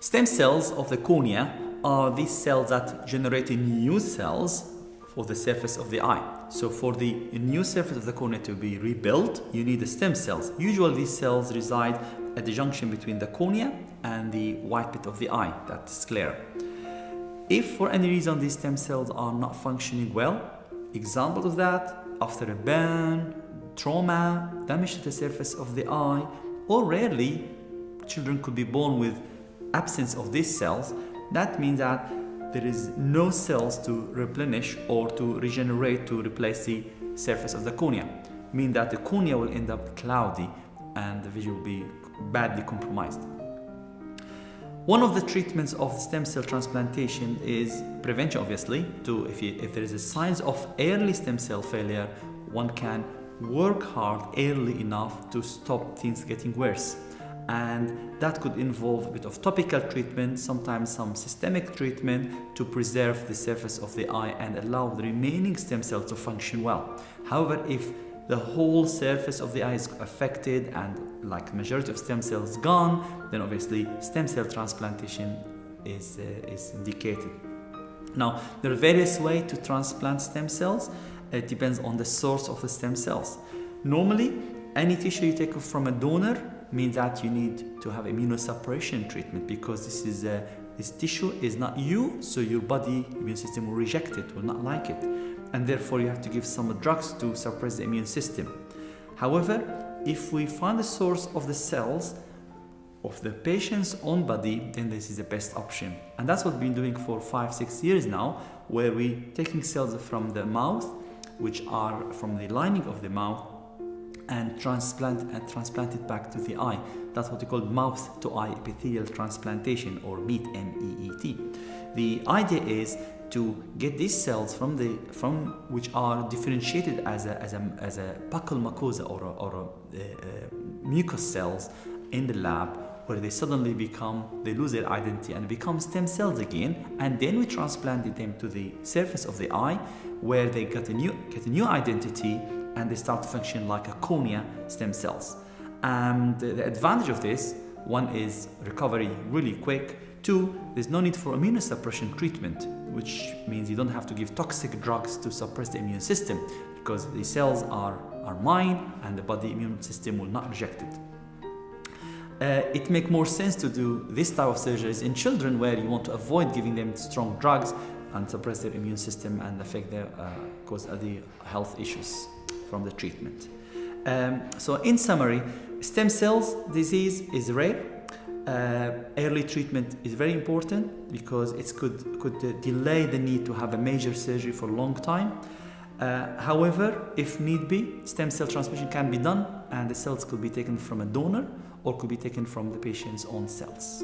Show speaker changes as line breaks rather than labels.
Stem cells of the cornea are these cells that generate new cells for the surface of the eye. So for the new surface of the cornea to be rebuilt, you need the stem cells. Usually these cells reside at the junction between the cornea and the white bit of the eye, that sclera. If for any reason these stem cells are not functioning well, examples of that, after a burn, trauma, damage to the surface of the eye, or rarely, children could be born with absence of these cells. That means that there is no cells to replenish or to regenerate to replace the surface of the cornea, meaning that the cornea will end up cloudy and the vision will be badly compromised. One of the treatments of stem cell transplantation is prevention, obviously. If there is a signs of early stem cell failure, one can work hard early enough to stop things getting worse. And that could involve a bit of topical treatment, sometimes some systemic treatment to preserve the surface of the eye and allow the remaining stem cells to function well. However, if the whole surface of the eye is affected and like majority of stem cells gone, then obviously stem cell transplantation is indicated. Now, there are various ways to transplant stem cells. It depends on the source of the stem cells. Normally, any tissue you take from a donor means that you need to have immunosuppression treatment, because this tissue is not you, so your body immune system will reject it, will not like it, and therefore you have to give some drugs to suppress the immune system. However, if we find the source of the cells of the patient's own body, then this is the best option. And that's what we've been doing for 5-6 years now, where we're taking cells from the mouth, which are from the lining of the mouth, and transplant it back to the eye. That's what we call mouth-to-eye epithelial transplantation, or MEAT, M-E-E-T. The idea is to get these cells from which are differentiated as a buccal mucosa or mucous cells in the lab, where they suddenly they lose their identity and become stem cells again, and then we transplanted them to the surface of the eye, where they get a new identity and they start to function like a cornea stem cells. And the advantage of this, one is recovery really quick. Two, there's no need for immunosuppression treatment, which means you don't have to give toxic drugs to suppress the immune system, because the cells are mine and the body immune system will not reject it. It makes more sense to do this type of surgeries in children, where you want to avoid giving them strong drugs and suppress their immune system and affect their cause other health issues from the treatment. So in summary, stem cells disease is rare. Early treatment is very important, because it could delay the need to have a major surgery for a long time. However, if need be, stem cell transplantation can be done, and the cells could be taken from a donor or could be taken from the patient's own cells.